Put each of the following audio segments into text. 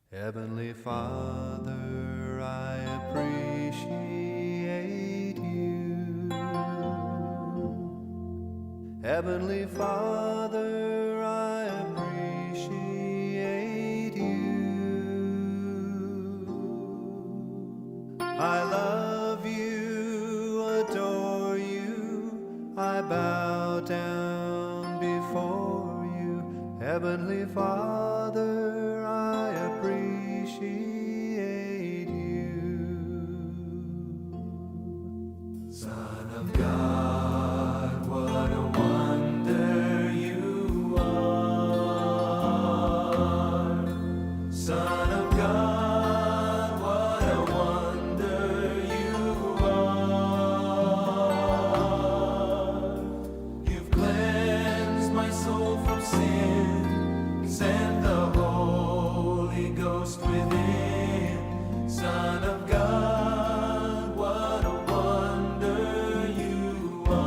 Heavenly Father, I appreciate you. Heavenly Father, I appreciate you. I love you, adore you, I bow down before you. Heavenly Father, I appreciate you. Son of God, what a wonder you are. Son of God, what a wonder you are. You've cleansed my soul from sin, sent the Holy Ghost within. Son of God, what a wonder you are.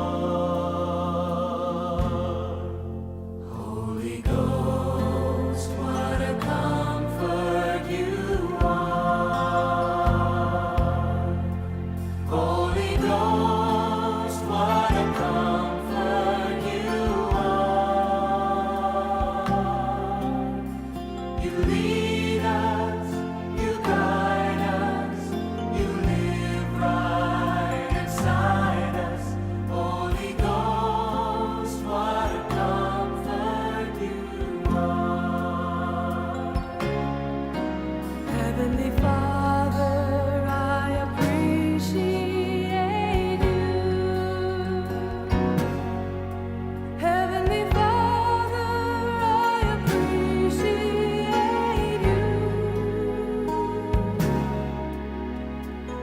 Holy Ghost, what a comfort you are. Holy Ghost, what a comfort you are. You lead us, you guide us, you live right inside us. Holy Ghost, what a comfort you are. Heavenly Father, I appreciate you. Heavenly Father, I appreciate you.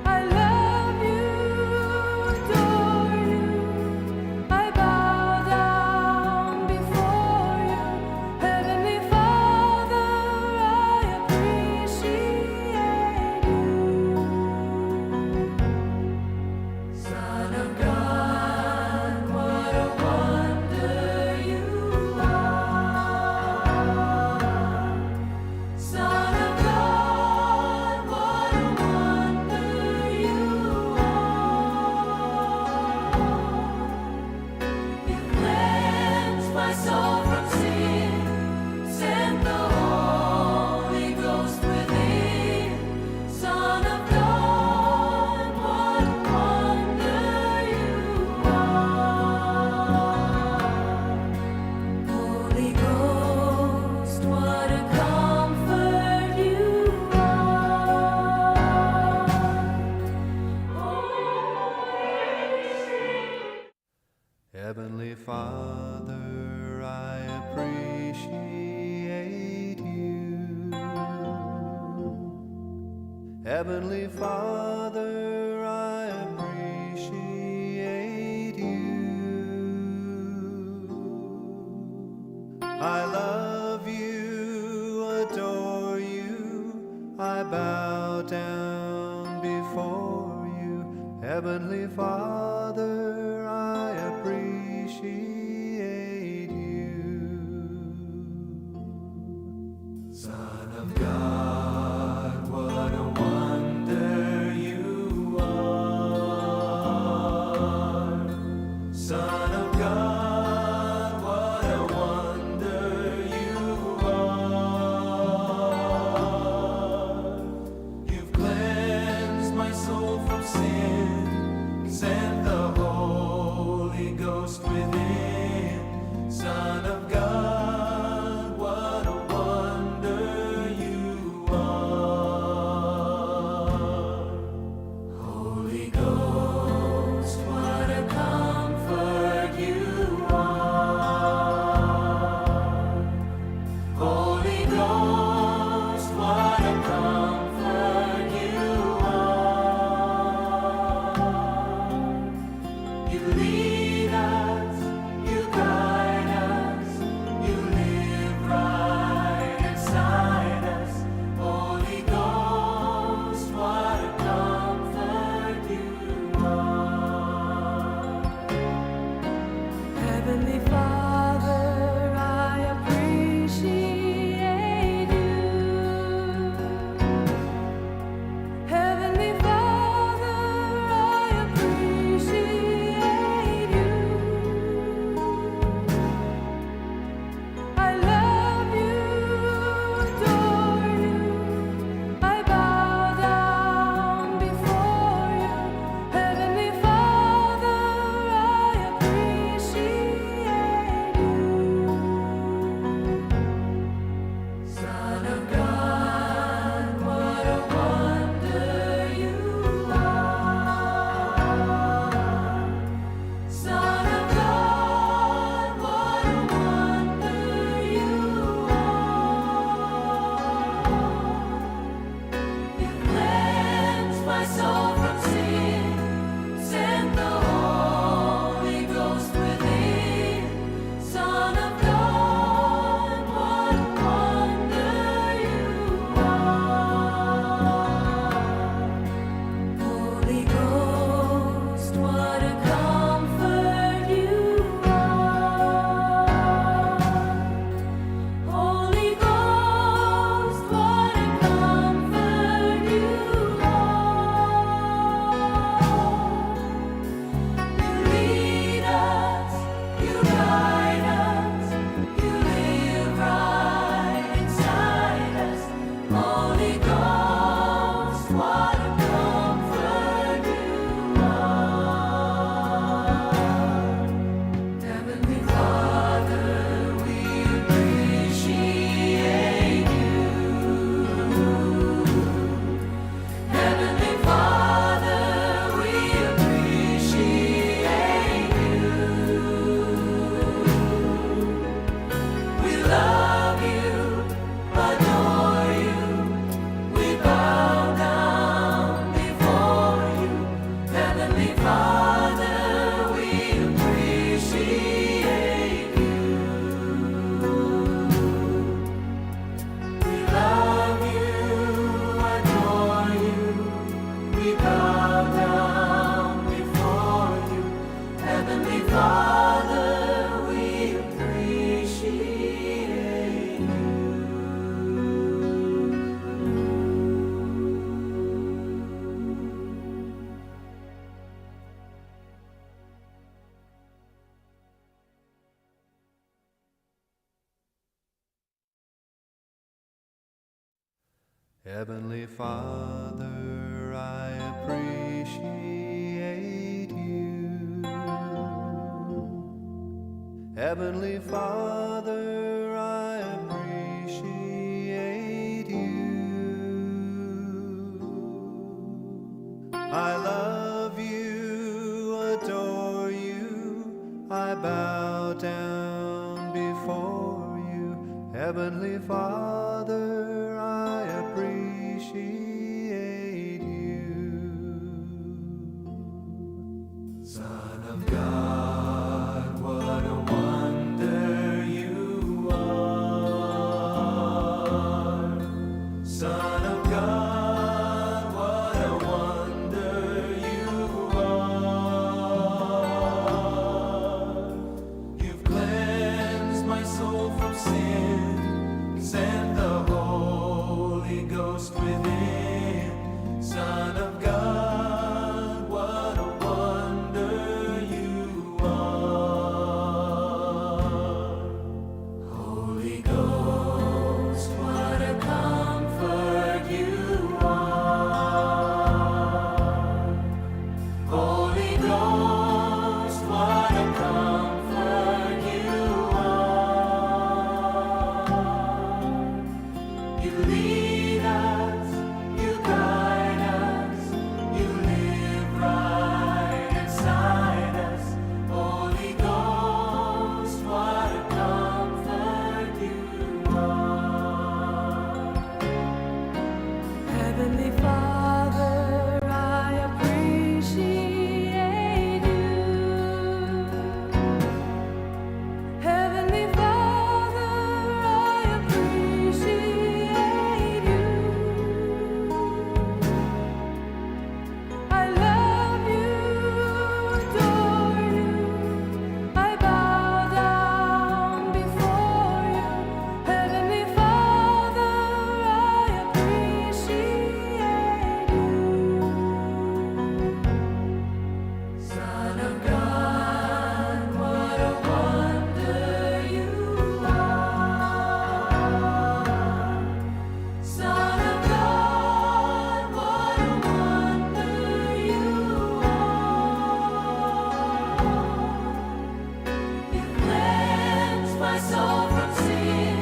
I love you, adore you, I bow down before you. Heavenly Father, I appreciate you. Son of God, what a wonder you are. Son of God, what a wonder you are. You cleansed my soul from sin, sent the Holy Ghost within. Son of God, what a wonder you are. Holy Ghost, what a comfort you are. Heavenly Father, I appreciate you. Heavenly Father, I appreciate you. I love you, adore you, I bow down before you. Heavenly Father, I appreciate you. Son of God, what a wonder you are. Son of God, what a wonder you are. You've cleansed my soul from sin, sent the Heavenly Father, I appreciate you. Heavenly Father, I appreciate you. I love you, adore you, I bow down before you. Heavenly Father, I appreciate you. Son of God, what a wonder you are. Son of God, what a wonder you are. You've cleansed my soul from sin, sent the Holy Ghost within. Son of God, what a wonder you are. Holy Ghost, what a comfort you are. Holy Ghost, what a comfort you are. You lead us, you guide us, you live right inside us. Holy Ghost, what a comfort you are. Heavenly Father, I appreciate you. Heavenly Father, I appreciate you. I love you, adore you, I bow down before you. Heavenly Father, I appreciate you. Son of God, what a wonder you are. Son of God, what a wonder you are. You cleansed my soul from sin,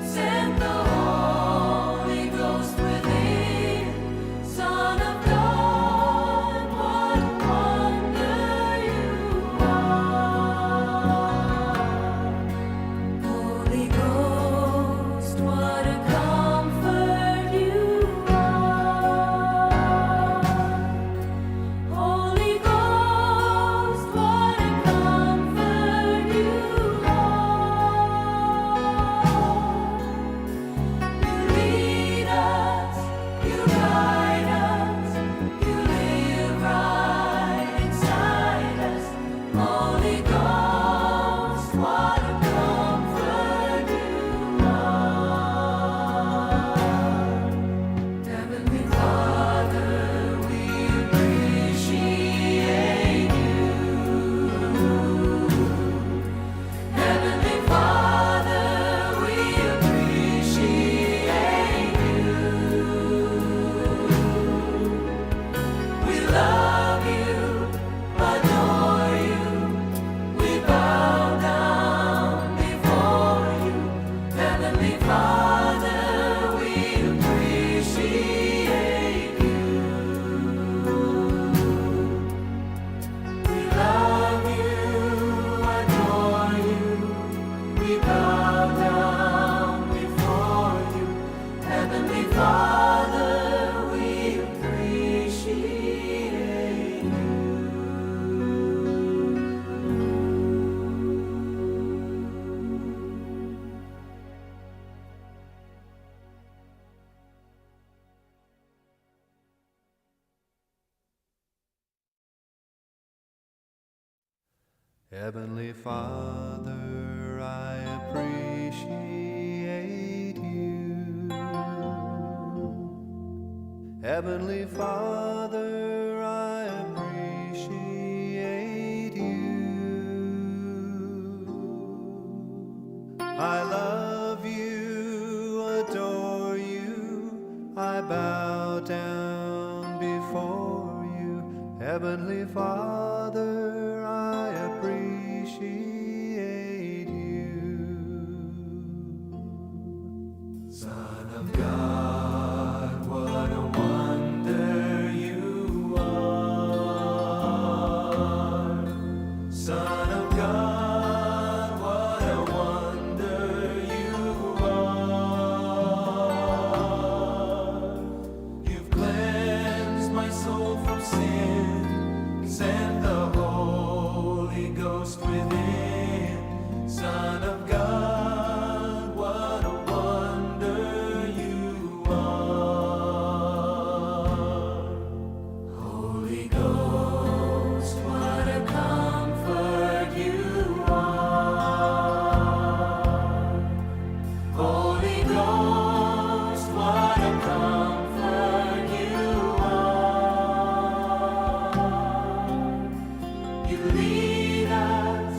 sent the Holy Ghost within. Son of God, what a wonder you are. Holy Ghost, what a comfort you are. Holy Ghost, what a comfort you are. You lead us, you guide us, you live right inside us. Holy Ghost, what a comfort you are. Heavenly Father, we appreciate you. Heavenly Father, we appreciate you. We love you, adore you, we bow down before you. Heavenly Father, we appreciate you. We love you, adore you, we bow down before you. Heavenly Father, we appreciate you. Heavenly Father, I appreciate you. Heavenly Father, I appreciate you. I love you, adore you, I bow down before you. Heavenly Father, I appreciate you. Son of God, what a wonder you are. Son of God, what a wonder you are. You've cleansed my soul from sin, sent the Holy Ghost within. Son of God, what a wonder you are. Holy Ghost, what a comfort you are. Holy Ghost, what a comfort you are. You lead us,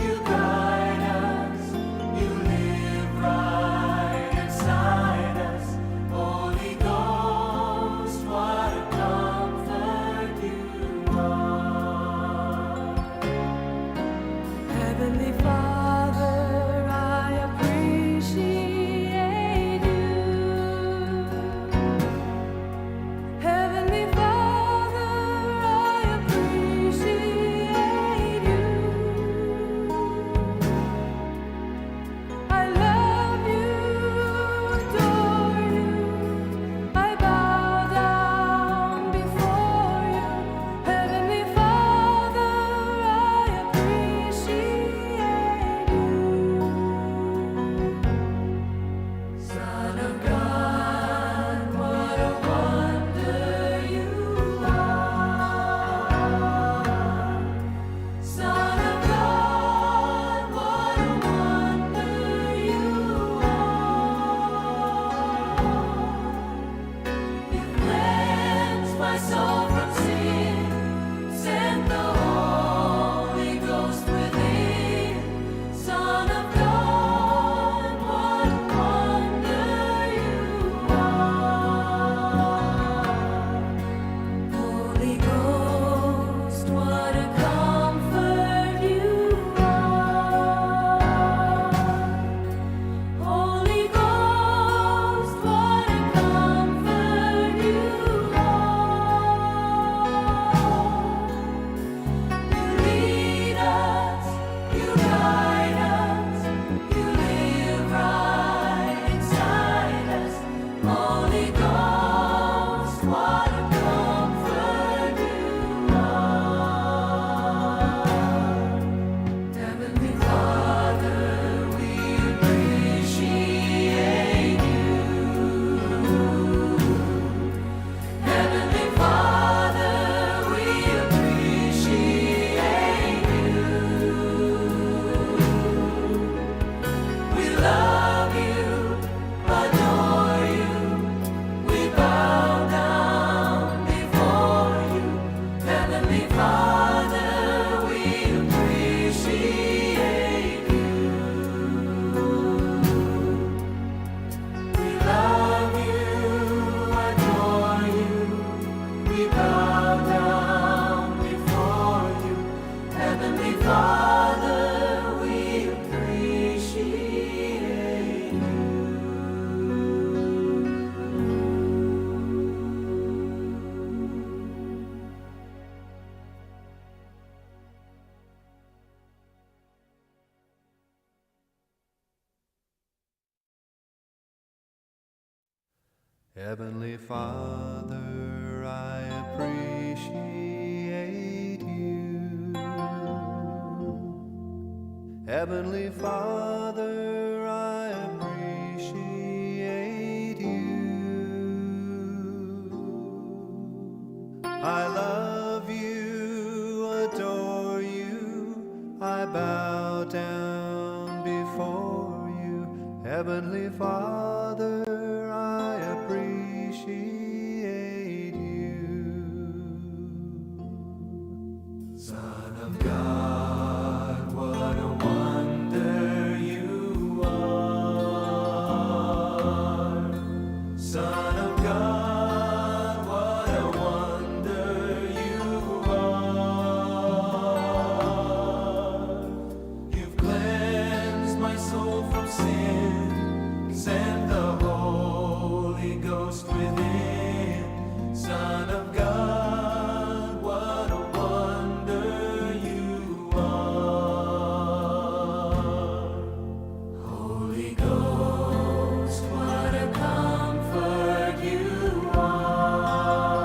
you guide us, you live right inside us. Holy Ghost, what a comfort you are. Heavenly Father, I appreciate you. Heavenly Father, I appreciate you. I love you, adore you. I bow down before you. Heavenly Father, I appreciate you. Son of God, what a wonder you are. Son of God, what a wonder you are. You cleansed my soul from sin, sent the Holy Ghost within. Son of God, what a wonder you are. Holy Ghost, what a comfort you are. Holy Ghost, what a comfort you are. You lead us, you guide us, you live right inside us. Holy Ghost, what a comfort you are. Heavenly Father, we appreciate you. Heavenly Father, we appreciate you. We love you, adore you. We bow down before you. Heavenly Father, we appreciate you. We love you, adore you. We bow down before you. Heavenly Father, we appreciate you. Heavenly Father, I appreciate you. Heavenly Father, I appreciate you. I love you, adore you. I bow down before you. Heavenly Father, I appreciate you. Son of God, what a wonder you are. Son of God. soul from sin. Send the Holy Ghost within. Son of God, what a wonder you are. Holy Ghost, what a comfort you are.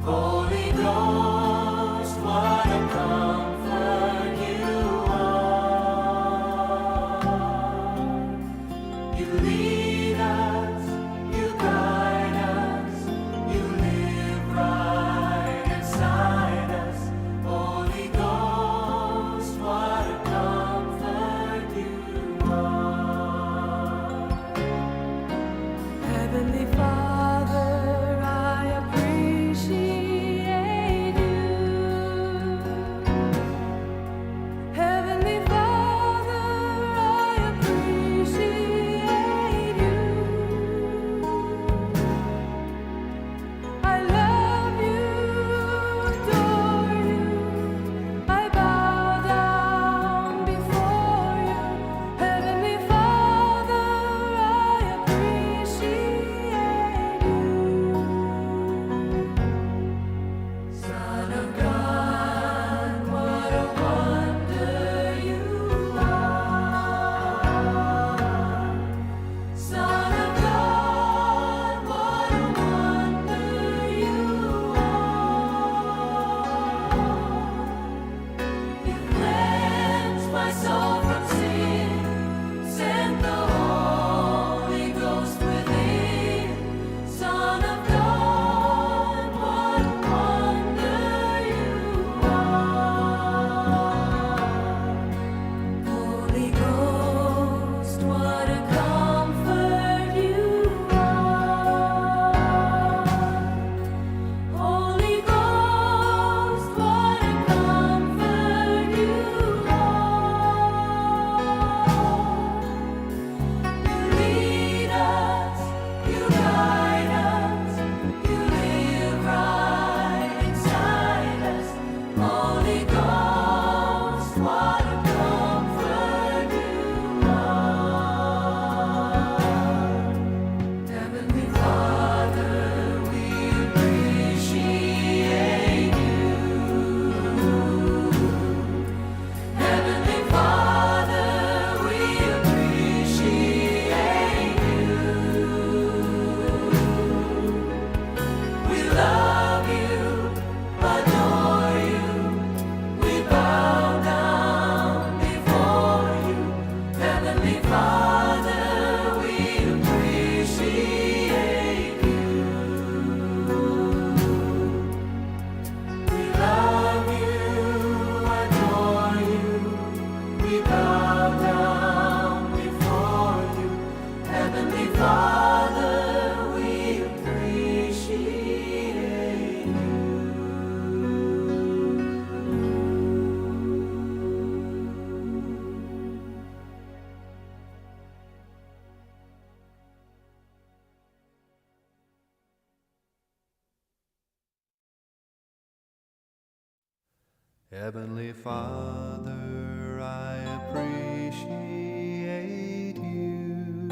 Holy Ghost, what a comfort you are. You lead us, you guide us, you live right inside us. Holy Ghost, what a comfort you are. Heavenly Father, I appreciate you. Heavenly Father, I appreciate you. I love you, adore you. I bow down before you. Heavenly Father, I appreciate you. Son of God, what a wonder you are. Son of God, what a wonder you are. You cleanse my soul from sin. Send the Holy Ghost within. Son of God, what a wonder you are. Holy Ghost, what a comfort you are. Holy Ghost, what a comfort you are. You lead us, you guide us, you live right inside us. Holy Ghost, what a comfort you are. Heavenly Father, we appreciate you. Heavenly Father, we appreciate you. We love you, adore you. We bow down before you. Heavenly Father, we appreciate you. We love you, adore you. We bow down before you. Heavenly Father, we appreciate you. Heavenly Father, I appreciate you.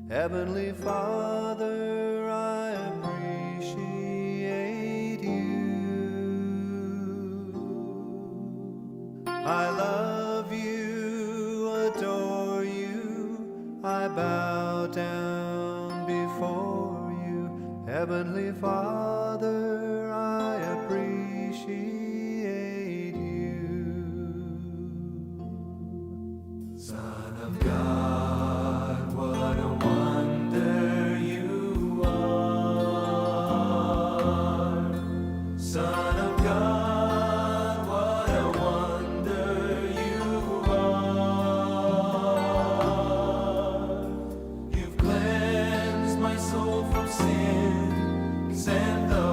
Heavenly Father, I appreciate you. I love you, adore you. I bow down before you. Heavenly Father, I appreciate you. Son of God, what a wonder you are. Son of God, what a wonder you are. You've cleansed my soul from sin. Send the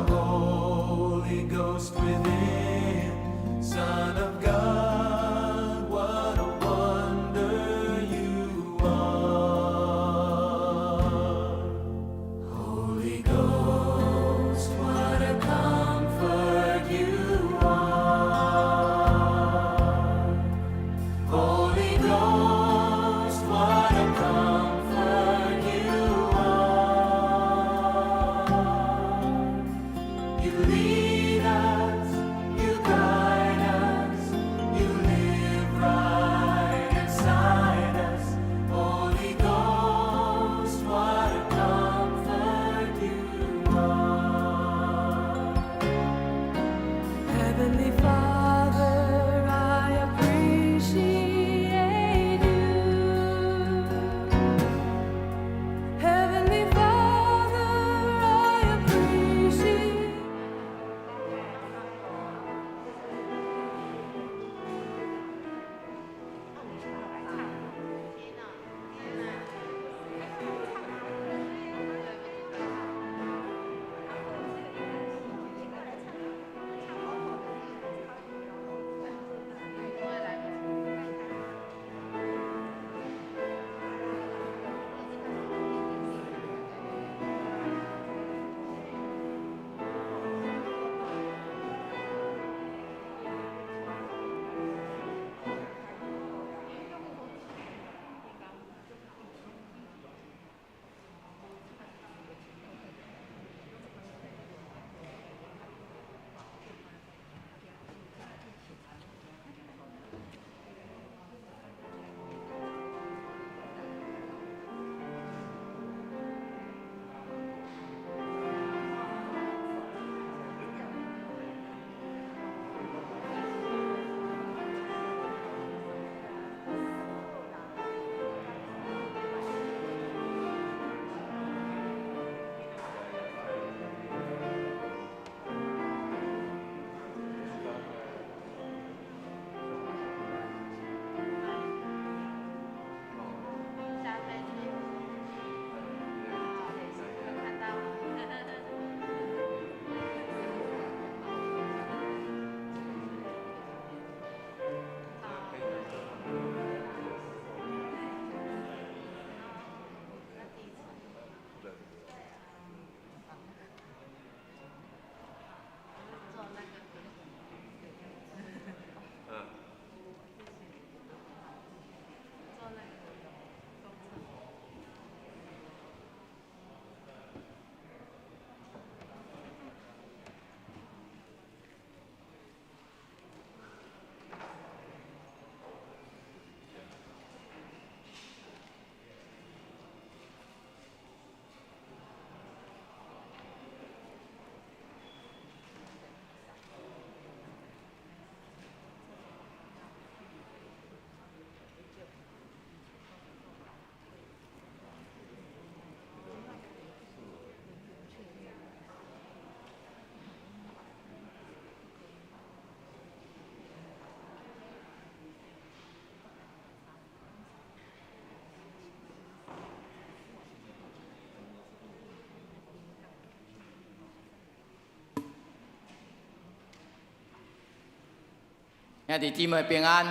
兄弟姊妹平安，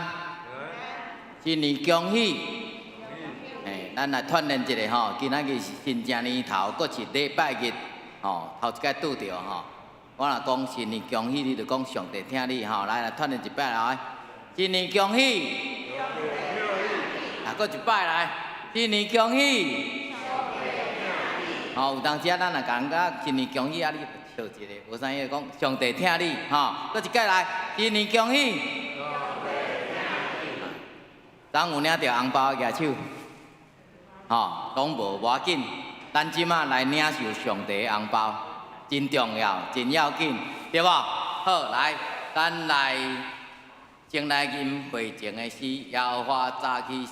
新年恭喜！咱来锻炼一下吼，今仔日是新正年头，搁是礼拜日，吼，头一摆拄着吼。我若讲新年恭喜，你就讲上帝听你吼，来锻炼一摆来，新年恭喜！啊，搁一摆来，新年恭喜！吼，有当时啊，咱若讲甲新年恭喜啊，你笑一个，无啥嘢讲上帝听你，吼，搁一摆来，新年恭喜！当有领着红包举手。吼，讲无要紧，咱即马来领受上帝的红包，真重要，真要紧，对无？好，来，咱来先来吟会前的诗，耶和华早起。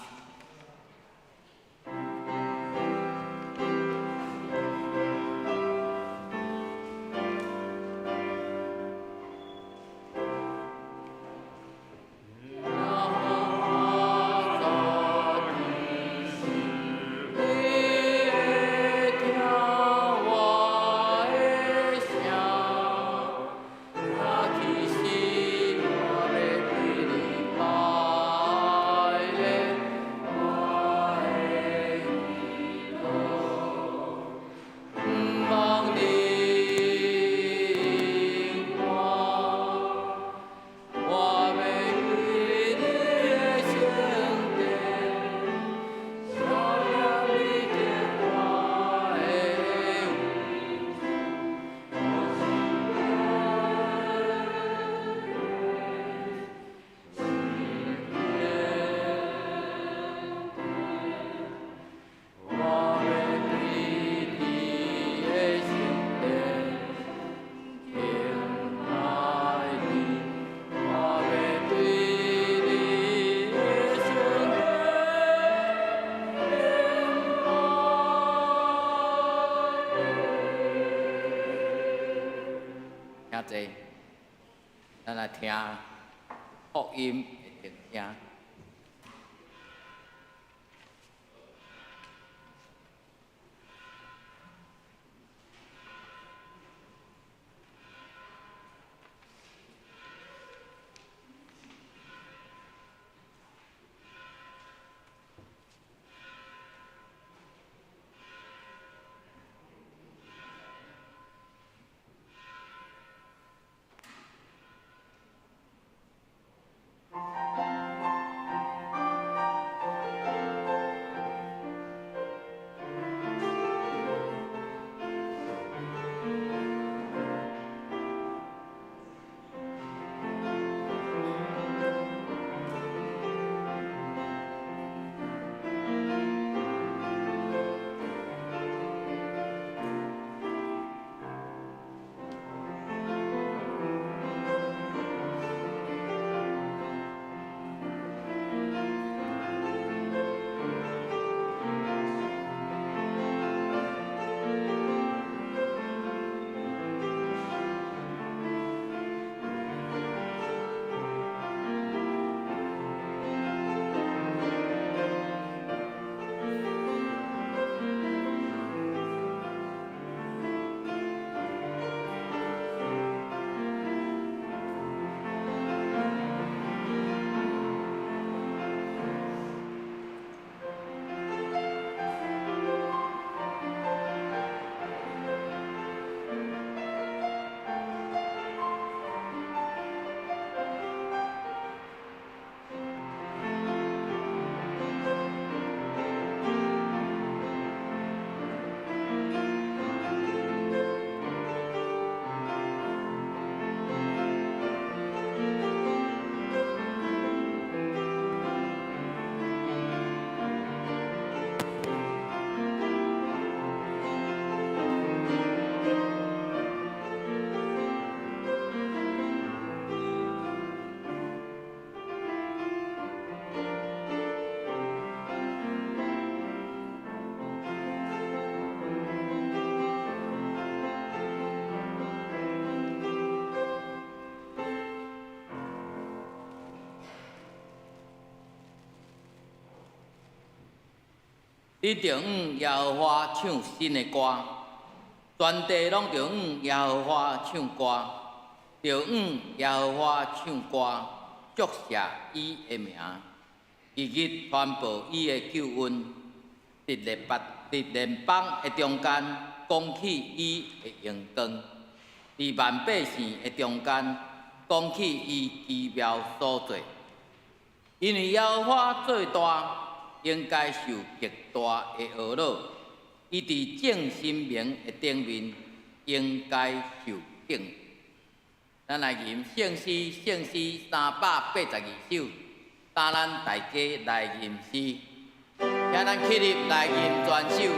听者，咱来听福音的听声。你着耶和华唱新的歌，全地拢着耶和华唱歌，着耶和华唱歌，注写伊的名，伊日传播伊的救恩，伫联邦的中间讲起伊的荣光，伫万百姓的中间讲起伊奇妙所在。因为耶和华最大，应该受极大的懊恼；伊伫正心明的顶面，应该受敬。咱来吟圣诗382首，搭咱大家来吟诗，请咱起立来吟全首。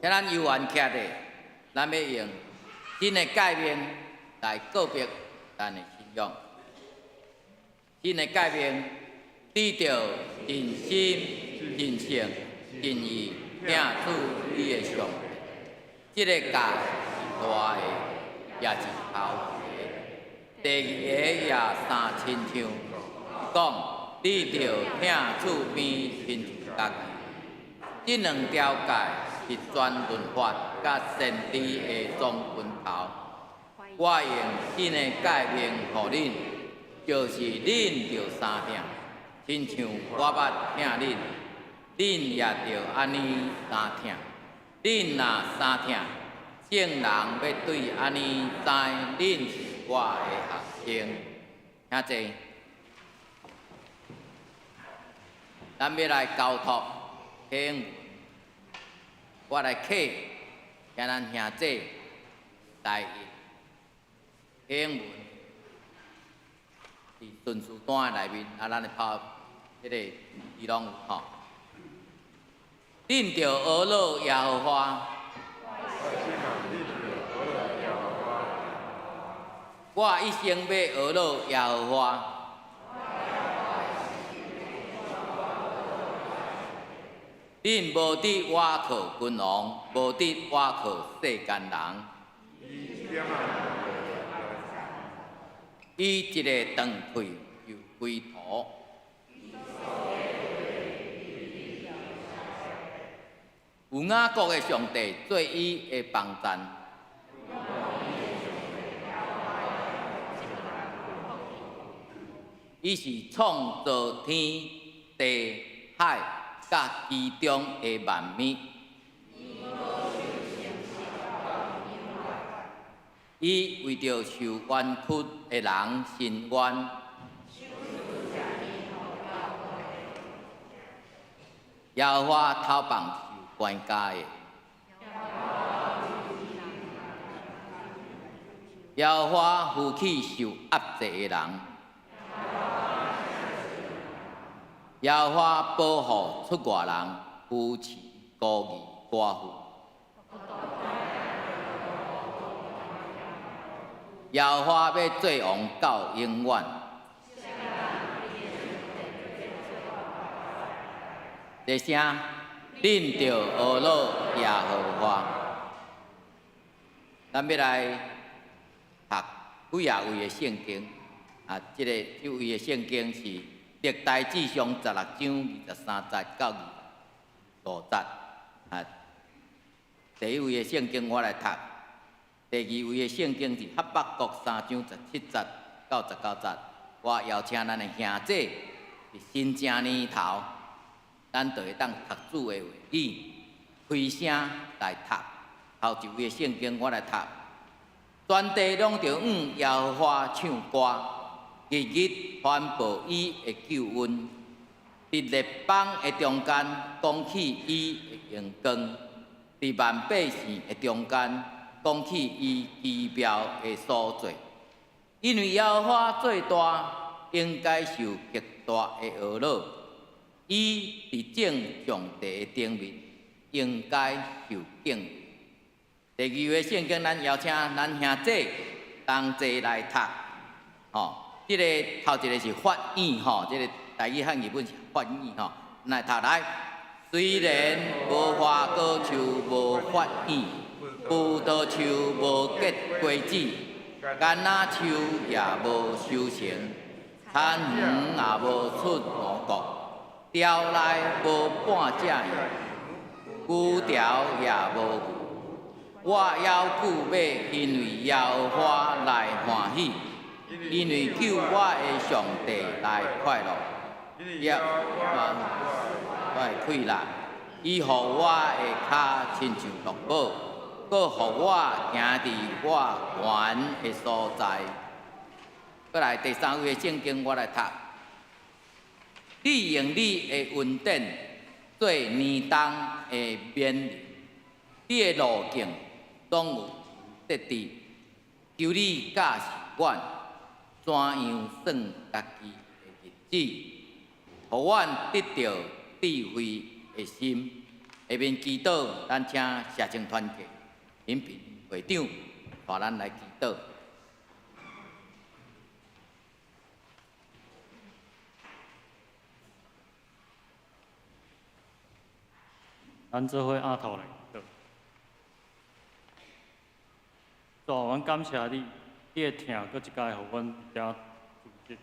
咱游玩徛的，咱要用新的界面来告别咱的信仰。新的界面，知道真心、真诚、真意，听主你的上帝。这个界是大的，也是厚的。第二个也三亲像，讲你着听主边亲像家己。这两条界是全论法甲先知的总分头。我用新的界面予恁，就是恁着三听，亲像我捌听恁，恁也着安尼三听。恁若三听，圣人要对安尼知恁是我的学生。请坐，咱要来交托听。我来客，请咱兄弟来英文，伫顺序单内面，咱来拍迄个字拢有吼。恁着学乐耶和华，我一生要学乐耶和华。恁无得我靠君王，无得我靠世间人。伊一个长腿又归途，有雅国的上帝做伊的帮站。伊是创造天地海甲其中的万物。伊为着受冤屈的人伸冤，耶和华头棒受关家的，耶和华扶起受压制的人，耶和华保护出外人，扶持孤儿寡妇。耶和华要做王到永远。一声，恁着学老耶和华。咱要来读几啊位的圣经，这位的圣经是《历代志上》16章23节到25节。第一位的圣经我来读。第二位的圣经是《哈巴谷3章17节到19节。我邀请咱的兄弟是新正年头，咱就会当读主的话语，开声来读。头一位的圣经我来读。全地拢着耶和华唱歌，日日传播伊的救恩。伫列邦的中间，讲起伊的荣光；伫万百姓的中间，讲起伊奇妙的所在。因为耶和华最大，应该受极大的懊恼。伊伫正上帝的顶面，应该受敬畏。第二位圣经，咱邀请咱兄弟同齐来读。这个头一个是法语这个台语和日本是法语来读来。虽然无花果树无法语，葡萄树无结果子，橄榄树也无收成，田园也无出蘑菇，条内无半只羊，牛条也无牛。我要久马，因为耶和华来欢喜，因为救我的上帝来快乐。耶和华我的快乐，伊予我的脚亲像乐宝，搁予我行伫我原的所在。再来第三位的圣经，我来读。你用你的恩典做年冬的勉励，你的路径拢有得知。求你教示阮怎样算家己的日子，予阮得到智慧的心。下面祈祷，咱请社青团契频频会长带咱来祈祷。咱做伙压头来祈祷。主，阮感谢你，你的疼搁一届，互阮伫遮组织。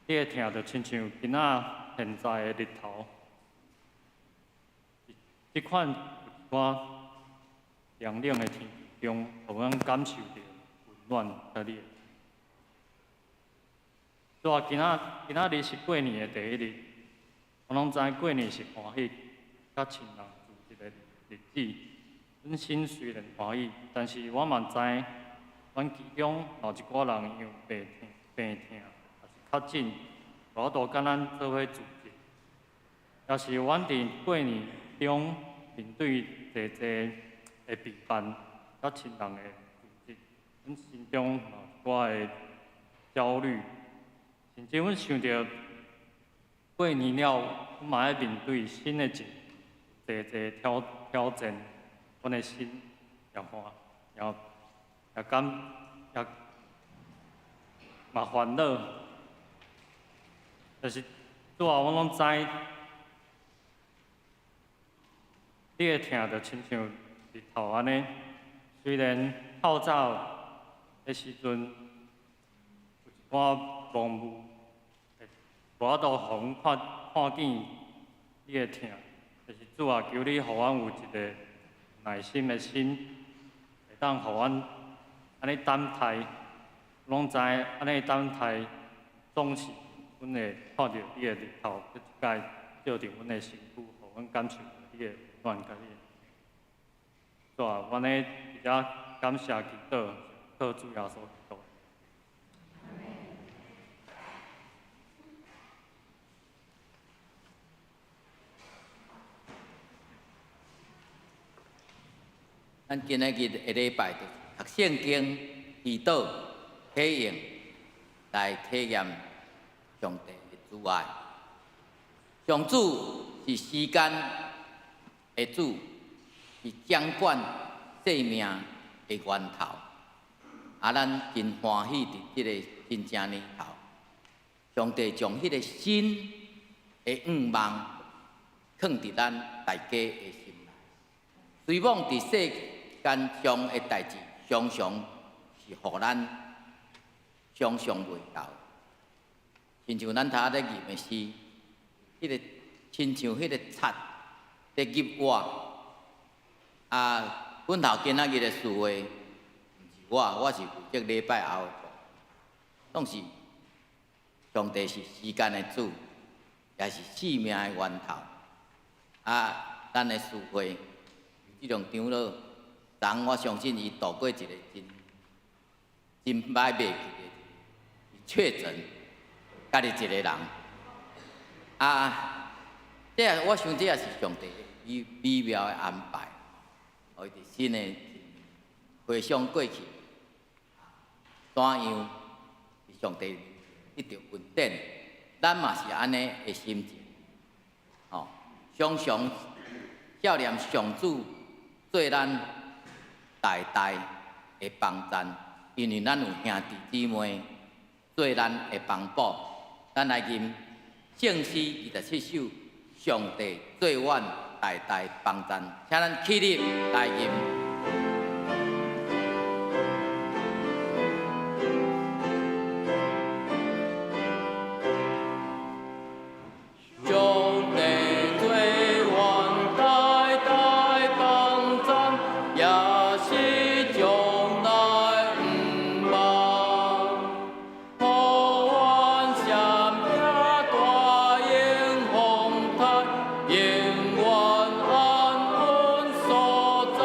你的疼就亲像今仔现在的日头，即款凉冷的天气中，互阮感受到温暖甲你的。主，今仔日是过年的第一日，我拢知过年是欢喜。甲亲人住一个日子，阮心虽然欢喜，但是我嘛知，阮其中有一寡人因病痛，也是较紧，无度甲咱做伙组织。也是阮伫过年中面对侪的陪伴，甲亲人的组织，阮心中有一寡的焦虑，甚至阮想着过年了，阮嘛要面对新的一年。挑战，阮的心也嘛烦恼，就是主啊，我拢知，你会听着亲像日头安尼，虽然透早的时阵有一寡浓雾，无法度互阮看见，你会听，就是主啊，求你互阮有一个耐心的心，会当互阮安尼等待，拢知安尼等待，总是阮会看到你的日头，一届照着阮的身躯，互阮感受你的温暖甲你的。主啊，阮咧伫遮感谢祈祷，靠主耶稣基督。咱今仔日下礼拜就读圣经、祈祷、体验，来体验上帝的主爱。上主是时间的主，是掌管生命的源头。咱真欢喜伫即个新正年头，上帝将迄个新的愿望放伫咱大家的心内。随望伫世间上的代志，常常是互咱想象袂到。亲像咱头咧念的诗，迄个亲像迄个贼咧入我。阮头今仔日的事会，毋是我是负责礼拜后的做，拢是上帝是时间的主，也是生命的源头。咱的事会，即种长老，昨我相信伊度过一个真歹袂去的，确诊，家己一个人。我想这也是上帝美妙的安排。互伊伫新的回想过去，怎样是上帝一直稳定，咱嘛是安尼的心情。常常孝念上主，做咱代代的帮赞，因为咱有兄弟姊妹做咱的帮补。咱来吟圣诗27首，上帝做阮代代帮赞，请咱起立来吟。永远安稳所在。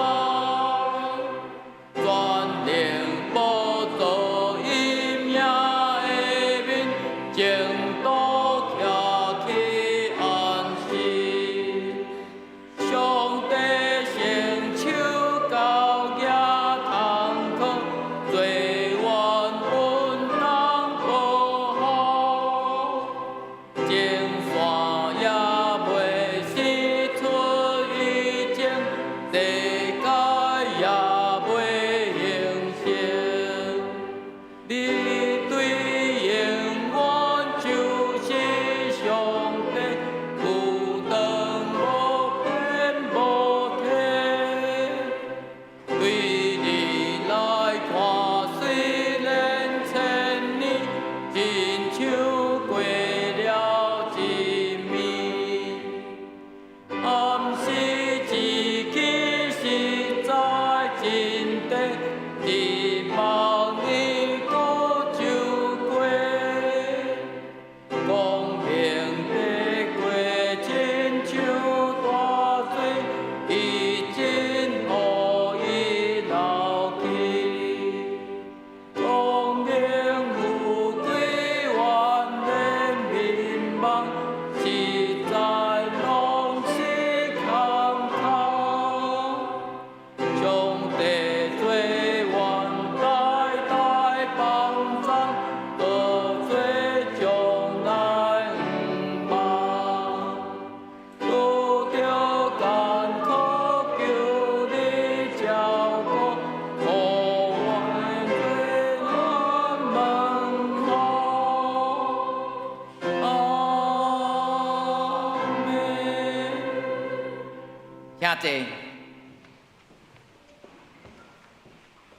请坐。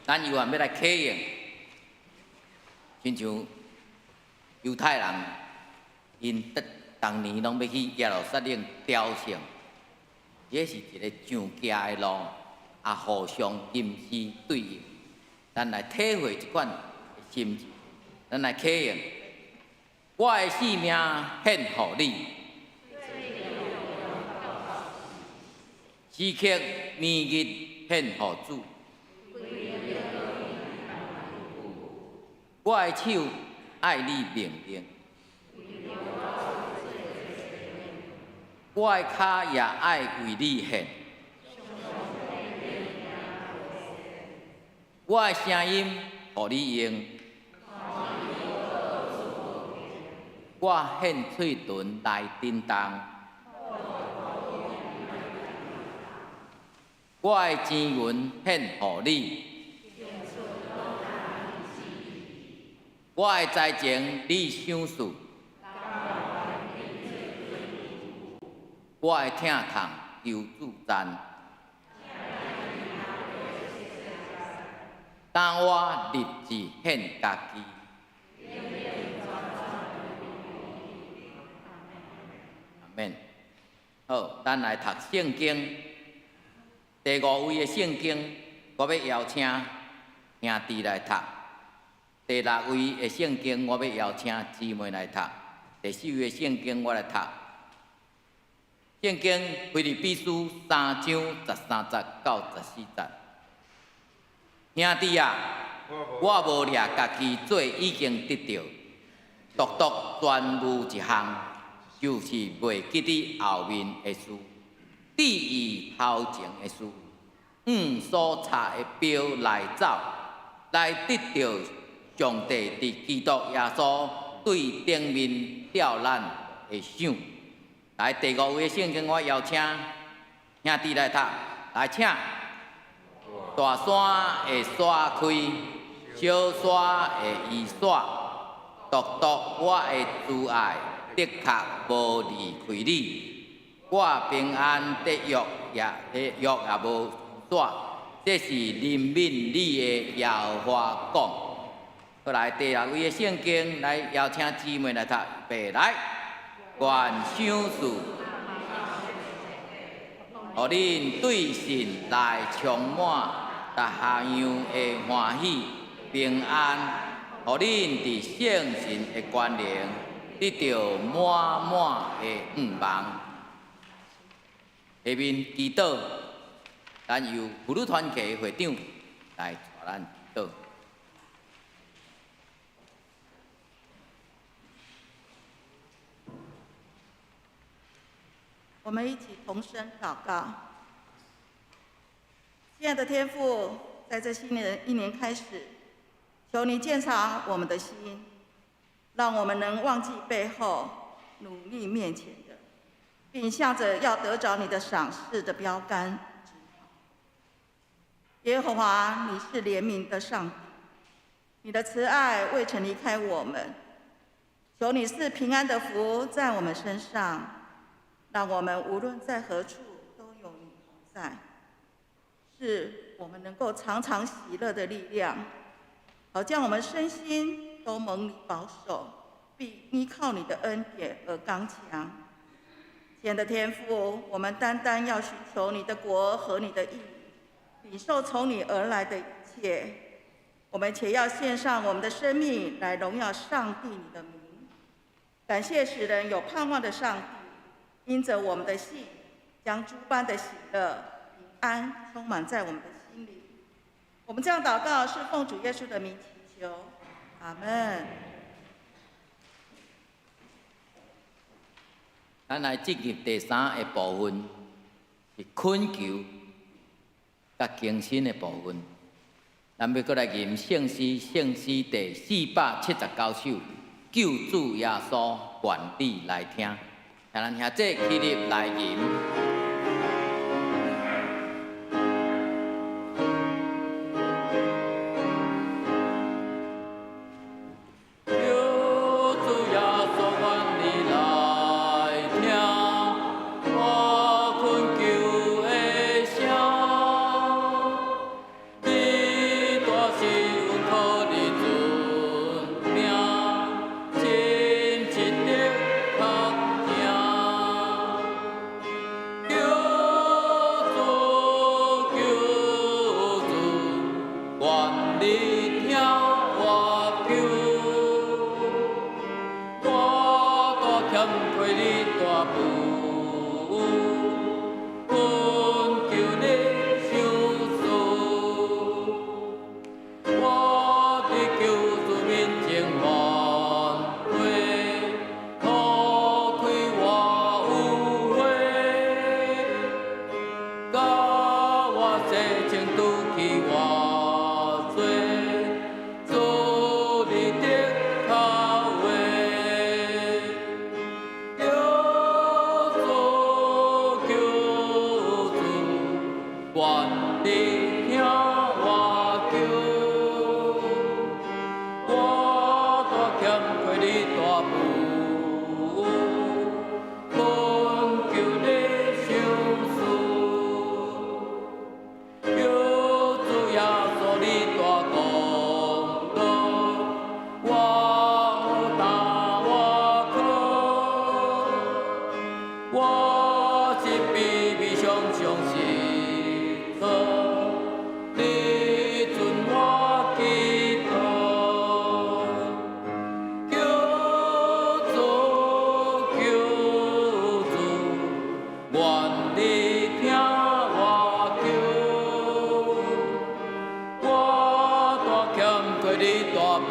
咱犹原要来启用，亲像犹太人，因当年拢要去耶路撒冷朝圣，这是一个上行的路，也互相吟诗对应。咱来体会一款心情，咱来启用。我的性命献予你，时刻年日献予主。我的手爱你命令，我的脚也爱为你献，我的声音予你用，我献嘴唇来震动，我的钱银献予你。我的才情你赏识，我的疼痛求助赞。当我立志献家己，阿免。好，咱来读圣经。第5位的圣经，我要邀请兄弟来读。第6位的圣经，我要邀请姊妹来读；第4位的圣经，我来读。圣经腓立比书3章13节到14节。兄弟啊，我无掠家己做已经得到，独独专务一项，就是袂记伫后面的事，注意头前的事，所查的标来走，来得到上帝伫基督耶稣对顶面吊咱的赏。来，第5位圣经，我邀请兄弟来读，来请。大山会刷开，小山会移煞，独独我的挚爱，的确无离开你。我平安得约也无煞，这是怜悯你的耶和华讲。后来第6位的圣经，来邀请姊妹来读，预备来，愿赏赐，予恁对神来充满逐样的欢喜平安，予恁伫圣神的关联，得到满满的愿望。下面祈祷，咱由妇女团契会长来带咱祈祷。我们一起同声祷告。亲爱的天父，在这新的一年开始，求你鉴察我们的心，让我们能忘记背后，努力面前的，并向着要得着你的赏识的标杆直跑。耶和华，你是怜悯的上帝，你的慈爱未曾离开我们。求你赐平安的福在我们身上，让我们无论在何处都有你同在，是我们能够常常喜乐的力量，好将我们身心都蒙你保守，并依靠你的恩典而刚强。亲爱的天父，我们单单要寻求你的国和你的义，领受从你而来的一切。我们且要献上我们的生命来荣耀上帝你的名。感谢使人有盼望的上帝，因着我们的信，将诸般的喜乐、平安充满在我们的心里。我们这样祷告，是奉主耶稣的名祈求，阿们。咱来进入第3个部分，是恳求甲更新的部分。咱要搁来吟圣诗第479首，救主耶稣愿你来听。请咱兄弟起立来吟。我是悲悲伤伤是错，你准我祈祷，求主求主，愿你听我求，我大欠过你大富。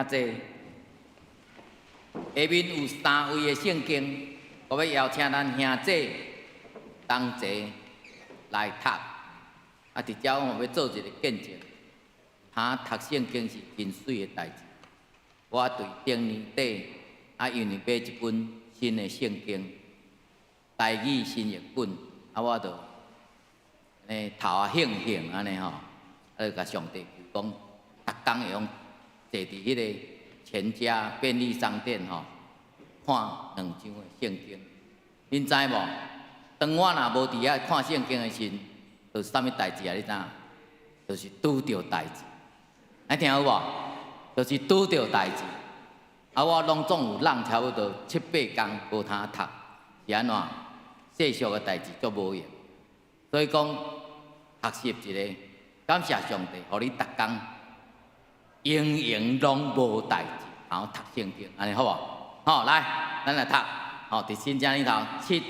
这下面有3位的圣经，我要邀请咱兄弟同齐来读。啊，直接我们要做一个见证，读圣经是真水的代志。我对顶年底因为买一本新的圣经，台语新译本，我就头兴兴安尼吼，就甲上帝求讲，逐工会用。坐伫迄个全家便利商店看2张的圣经，恁知无？当我若无伫遐看圣经的时，就是啥物代志啊？你知影？就是拄着代志。你听有无？就是拄着代志。我拢总有人差不多7、8工无通读，是安怎？世俗的代志足无用。所以讲，学习一个，感谢上帝，互你逐工。拢无代志，然后读圣经，安尼好无？好，来，咱来读。好，伫新疆里头第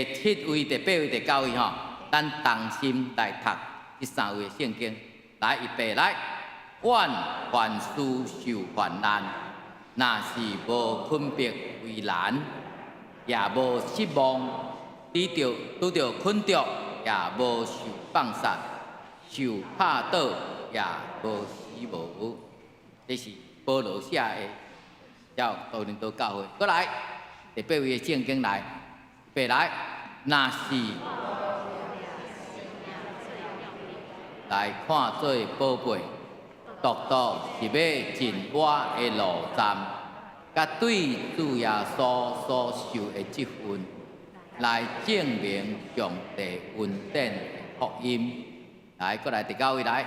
7位、第8位、第9位吼，咱同心来读这3位圣经。来，预备来。阮凡事受患难，若是无分别为难，也无失望，拄着困着，也无受放杀，受拍倒，也无死无。这是保罗写的，叫多伦多教会。过来，第8位的圣经来，白来，若是来看做宝贝，独独是要进我的路站，甲对主耶稣所受的这份，来证明上帝恩典的福音。来，过来第9位来。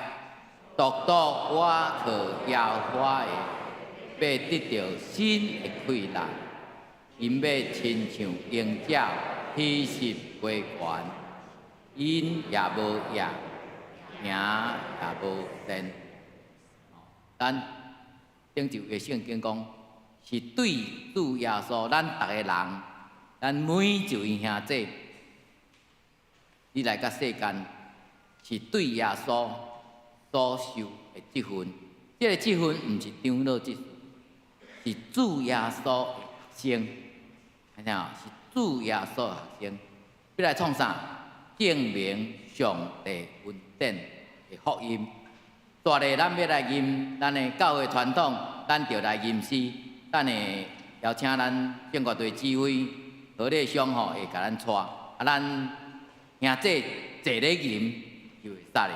独独我靠耶和华的，要得到新的快乐，因要亲像鹰鸟飞逝飞悬，因也无夜，行也无神。咱顶一位圣经讲，是对主耶稣，咱逐个人，咱每一位兄弟，你来到世间，是对耶稣。所受的这份，这个这份毋是长老这，是主耶稣的学生，看见是主耶稣的学生。要来创啥？证明上帝恩典的福音。大个咱要来吟咱的教会传统，咱就来吟诗。咱会邀请咱建国队指挥何立湘吼会甲咱带，咱兄弟坐咧吟就会使咧。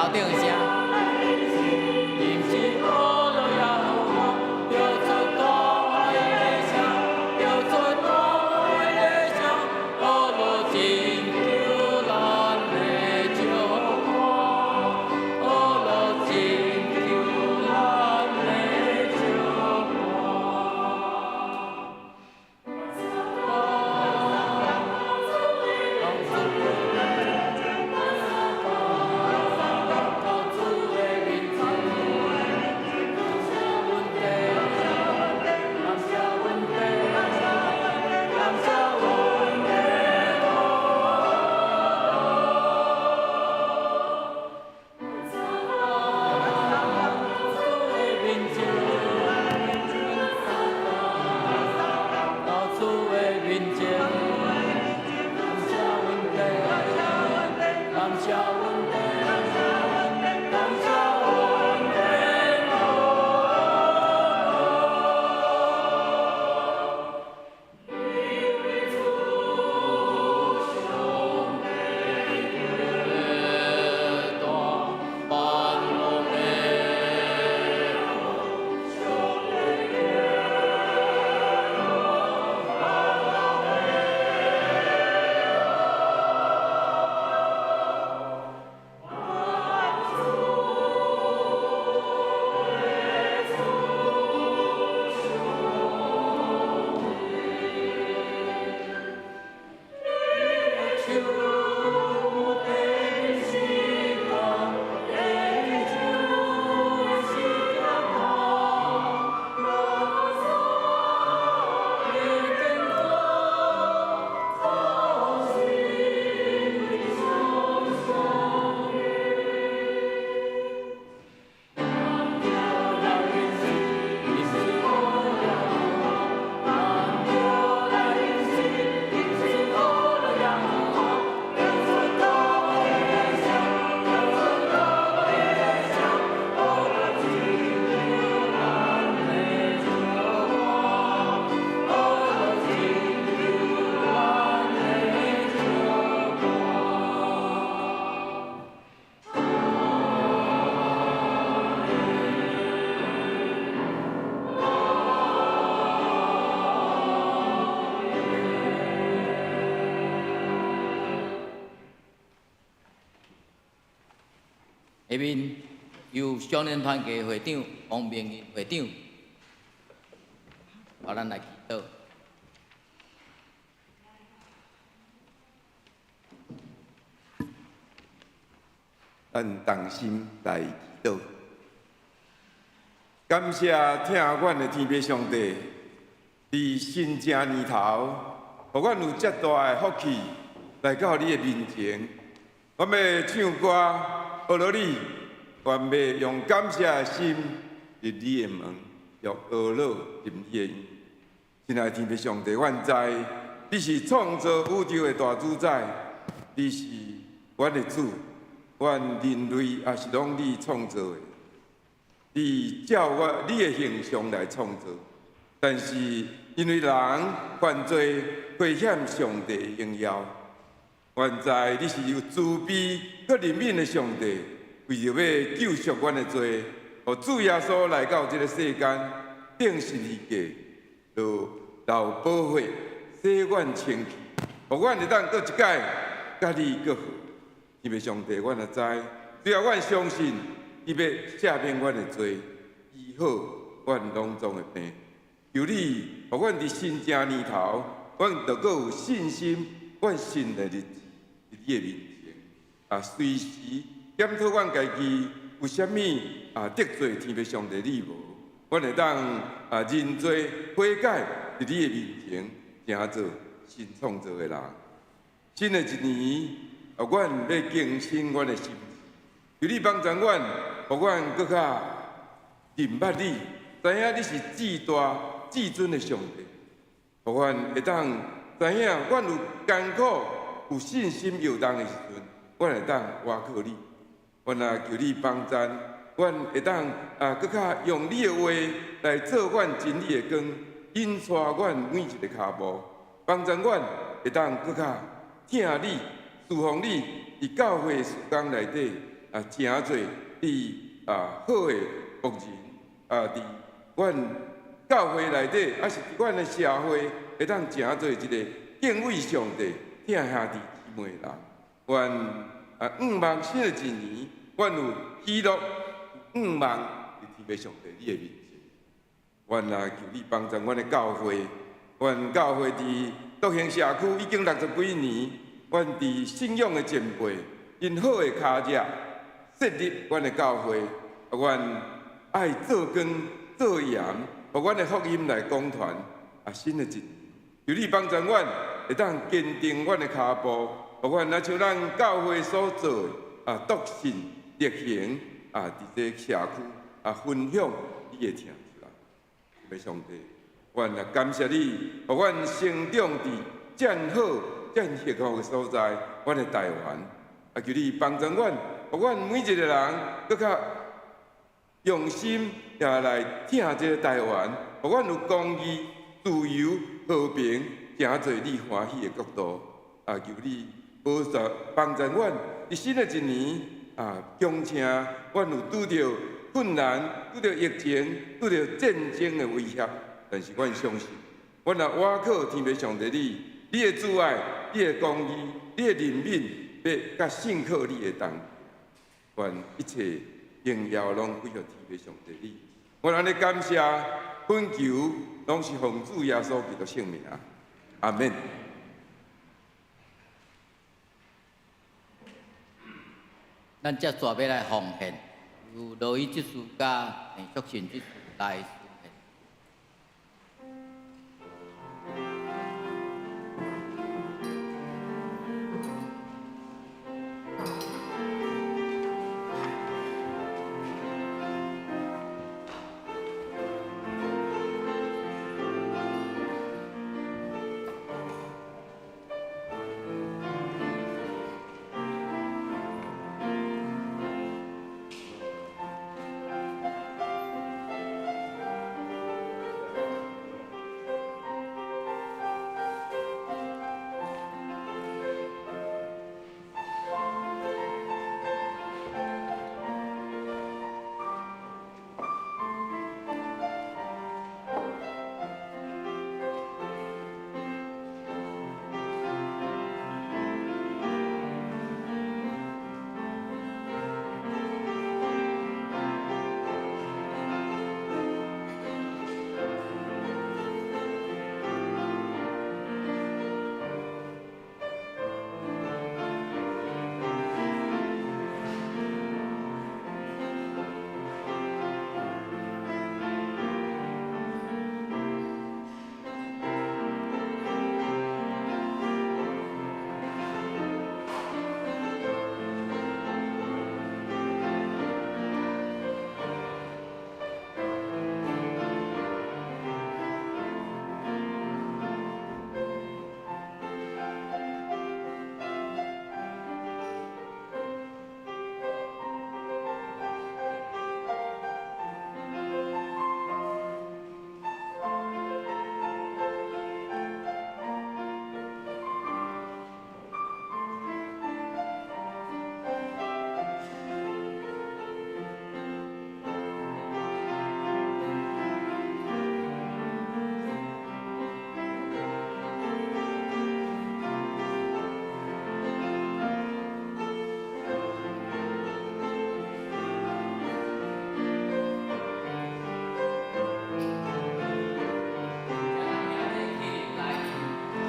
头顶声。因是阿罗耶和华，叫做大海的声，叫做大海的声，阿罗拯救咱的祝福，阿罗拯救咱的祝福。下面由少年团体会长王明义会长，互咱来祈祷。咱同心来祈祷，感谢听阮的天父上帝，伫新正年头，互阮有遮大的福气来到你的面前。阮要唱歌，学落你，阮要用感谢的心入你的门，用学落入你的院。亲爱的天父上帝，阮知你是创造宇宙的大主宰，你是阮的主。阮人类也是拢你创造的，你照你的形象来创造，但是因为人犯罪，亏欠上帝的荣耀。原在你是有慈悲、搁怜悯的上帝，为着要救赎阮的罪，互主耶稣来到这个世间，定十字架，就流宝血，洗阮清气，互阮会当搁一届，甲你搁好。因为上帝，阮也知，只要阮相信，伊要赦免阮的罪，医好阮拢总的病。求你，互阮伫新正年头，阮着搁有信心，阮新的日子伫你的面前，随时检讨阮家己有啥物得罪天父上帝你无，阮会当认罪悔改伫你的面前，成做新创造的人。新的一年。阮要更新阮的心，求你帮助阮，互阮搁较认捌你，知影你是至大至尊的上帝，互阮会当知影，阮有艰苦、有信心摇动的时阵，阮会当倚靠你。阮也求你帮助，阮会当搁较用你的话来做阮真理的光，引带阮每一个脚步，帮助阮会当搁较听你。祝福你，伫教会时间内底，真侪好的牧人伫阮教会内底，是伫阮的社会，会当真做一个敬畏上帝、疼兄弟姊妹的人。愿5万新的一年，阮有喜乐5万伫天父上帝你的面前。愿求你帮助阮的教会，阮教会伫德兴社区已经60几年，阮伫信仰的前辈，因好的骹脚设立阮的教会，阮爱做光做盐，互阮的福音来讲传。新的一年，求你帮助阮，会当坚定阮的脚步，互阮若像咱教会所做的笃信力行伫这社区分享你的听出来。天父上帝，阮也感谢你，互阮成长伫遮好、遮幸福的所在，阮的台湾。求你帮助阮，互阮每一个人搁较用心也来听这个台湾，互阮有公义、自由、和平，行做你欢喜的国度。求你保守帮助阮，伫新的一年恭请阮有拄着困难、拄着疫情、拄着战争的威胁，但是阮相信，阮若倚靠天父上帝你的慈爱、你的公义、你的怜悯，要甲信靠你的同。愿一切荣耀拢归予天父上帝你。我安尼感谢、恳求，拢是奉主耶稣基督圣名。阿门。咱接续要来奉献，由罗伊执事甲淑信执事来奉献。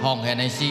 奉献的诗。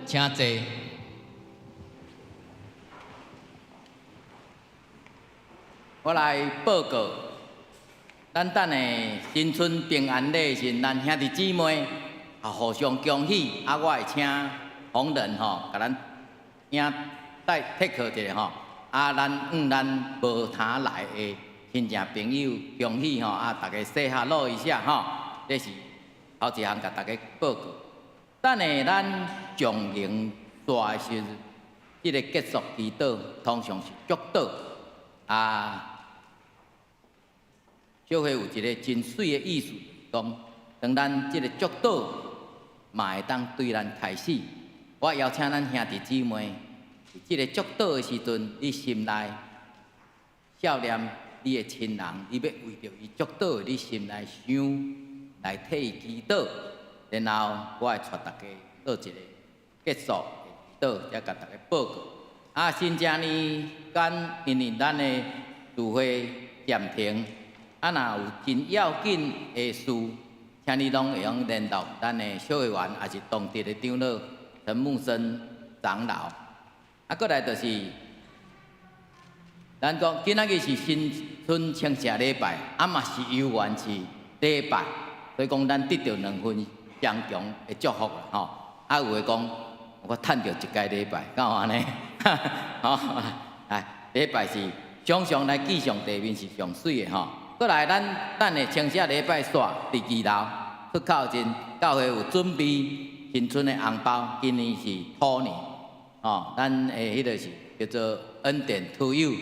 请坐。我来报告，咱等下新春平安礼时，咱兄弟姊妹互相恭喜。我会请红人甲咱兄带贴靠一下咱无他来的亲戚朋友恭喜大家说下落一下这是头一项，甲大家报告。等下咱上迎煞的时，这个结束祈祷通常是祝祷小伙有一个真水的意思，讲当咱这个祝祷嘛会当对咱开始。我邀请咱兄弟姊妹，这个祝祷的时阵，你心内孝念你的亲人，你要为着伊祝祷，你心内想来替伊祈祷，然后我会带大家做一个结束的祈祷，才甲大家报告。新正年间，因为咱的聚会暂停。若有真要紧的事，请你拢会用联络咱的小会员，也是当地的长老陈木生长老。过来就是咱讲今仔日是新春庆祝礼拜，嘛是游园是礼拜，所以讲咱得到2份相强的祝福啦有诶讲我趁到一届礼拜，敢有安尼？礼拜是常常来记上地面是上水的过来，咱等下清社礼拜煞伫2楼出口前，教会有准备新春的红包。今年是兔年，咱的迄个是叫做恩典 to you，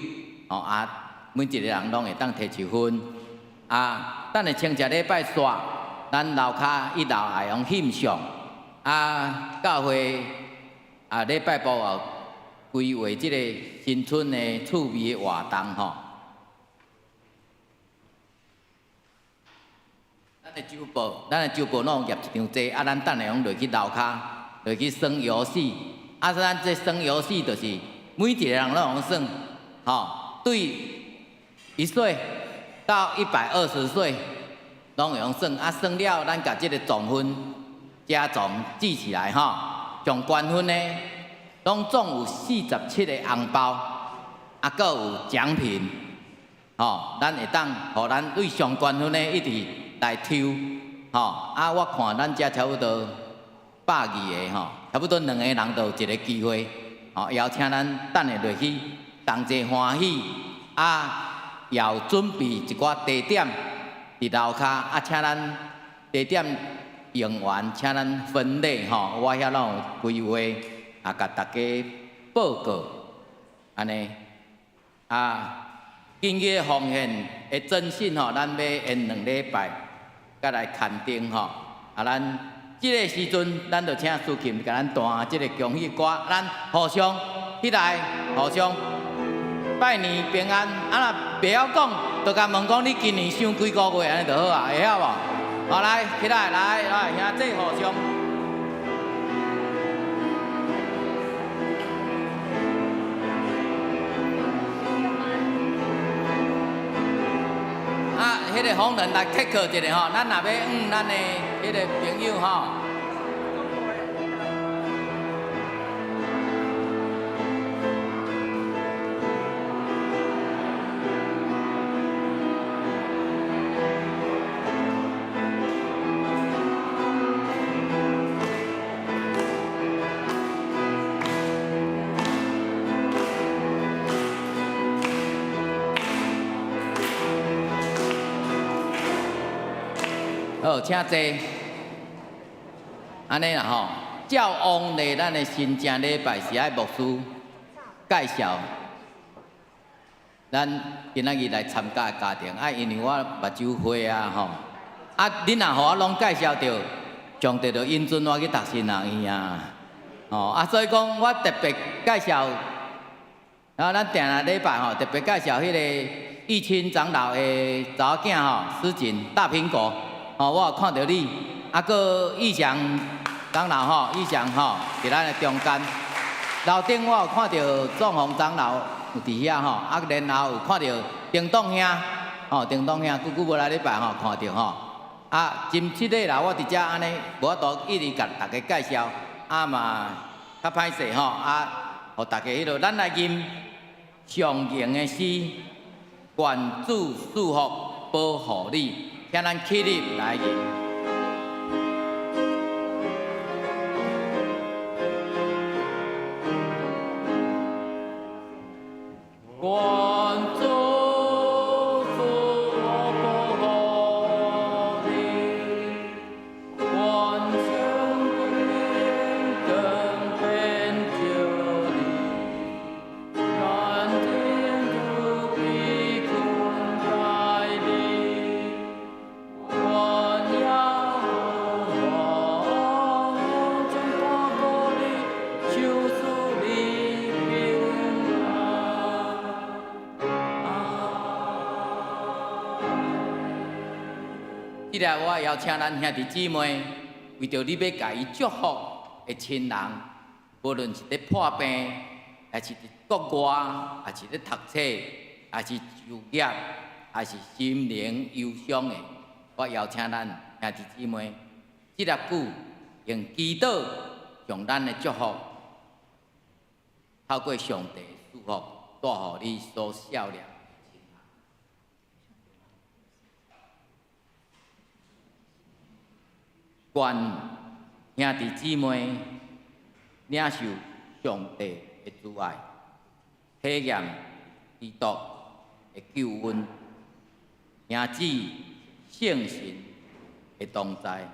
每一个人拢会当摕1份。等下清社礼拜煞，咱楼骹1楼会用献上。教会礼拜部后规划即个新春的趣味的活动咱的酒报拢业一张济，咱等下用落去楼骹，落去耍游戏。咱这耍游戏就是每一个人拢用耍，对1岁到120岁拢会用耍。耍了，咱甲这个总分加总记起来上冠分呢，拢总有47个红包，阁有奖品，咱会当互咱对上冠分呢一直来抽，我看咱遮差不多120个差不多2个人都有一个机会，邀请咱等下落去同齐欢喜，也有准备一寡地点伫楼骹，请咱地点用完，请咱分类我遐拢有规划，甲大家报告，安尼今日奉献的真信咱要延2礼拜。甲来牵定咱即个时阵，咱就请苏琴甲咱弹即个恭喜歌，咱互相起来，互相拜年平安。若袂晓讲，就甲问讲你今年想几个月安尼就好会晓无？来起来，来兄弟互相。迄个红人来客客一下咱若要咱的迄个朋友好，请坐。安尼啦照往例，咱的新正礼拜是爱牧师介绍咱今仔日来参加的家庭。因为我目睭花恁若互我拢介绍着，上帝就引准我去读神学院所以讲我特别介绍，然后咱定下礼拜特别介绍迄个义亲长老的查某囝思锦大苹果。我有看到你，搁义祥长老义祥伫咱的中间。楼顶我有看到壮宏长老有伫遐然后有看到叮当兄，叮当兄久无来礼拜看到真七个啦，我伫遮安尼无法度一直甲大家介绍，嘛较歹势互大家迄落咱来吟上行的诗，愿主祝福保护你，请咱起立来吟。愿主祝福保护你，愿成功更变救你，愿天主庇困在你，愿耶和华将保护你，救赎你平安。即个我邀请咱兄弟姊妹，为着你要甲伊祝福的亲人，无论是咧破病，还是伫国外，还是咧读册，还是就业，还是心灵忧伤的，我邀请咱兄弟姊妹，即个句用祈祷向咱的祝福，透过上帝祝福，带互你所照料。愿兄弟姊妹领受上帝的慈爱，体验基督的救恩，兄子圣神的同在。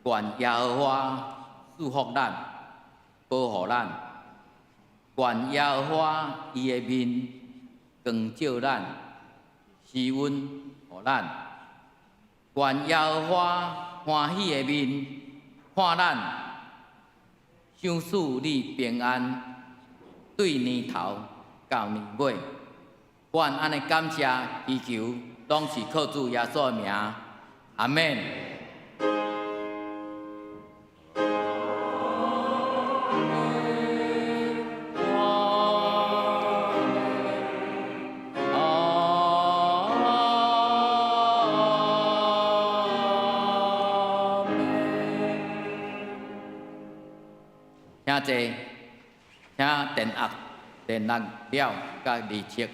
愿耶和华祝福咱，保护咱。愿耶和华伊的面光照咱，施恩予咱。愿耶和华欢喜的面看咱，赏赐你平安，对年头到年尾。愿安尼感谢祈求，拢是靠主耶稣的名，阿免。请坐，请电压了甲离席。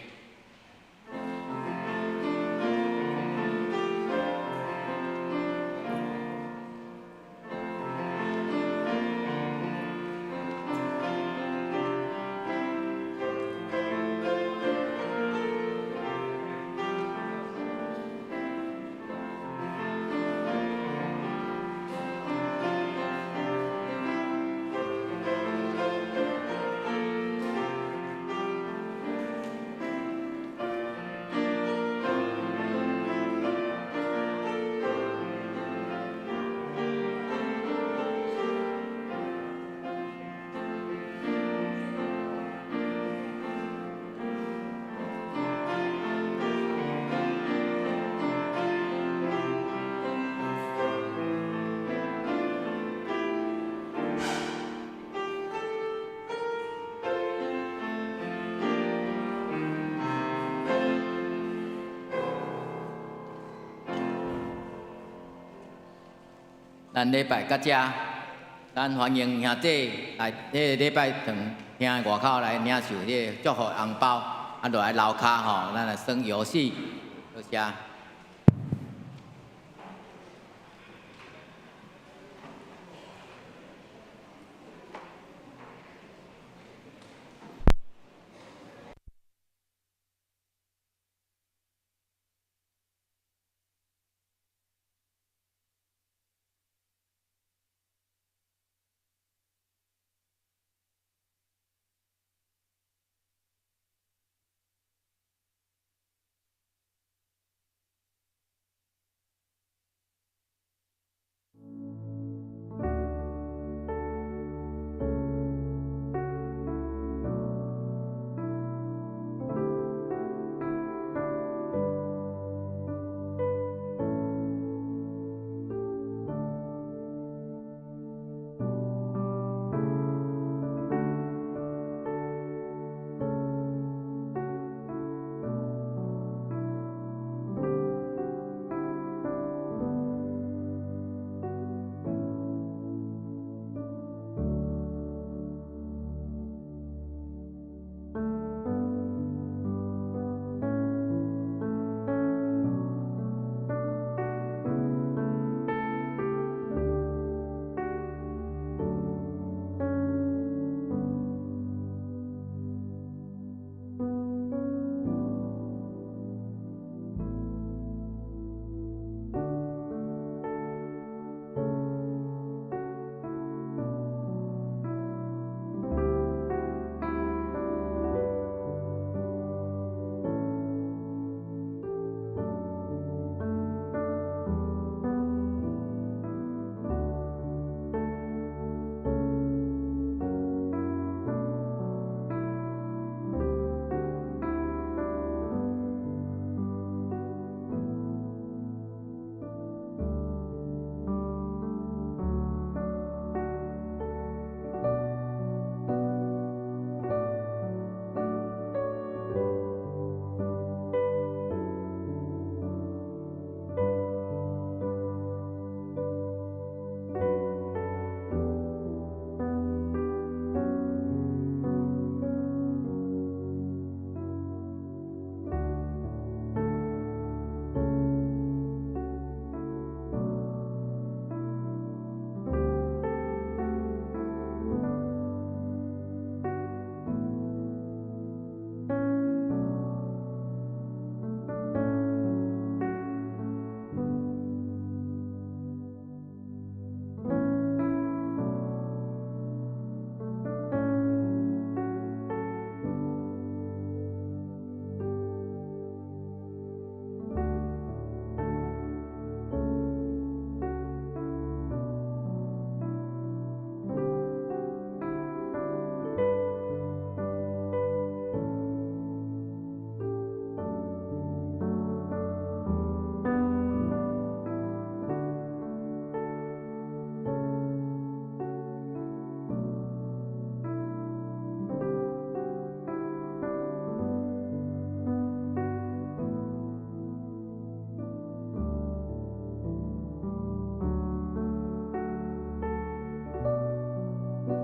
咱礼拜到这，咱欢迎兄弟来，这礼拜堂听外口来领受这祝福红包，啊，落来楼骹吼，咱来耍游戏，多谢。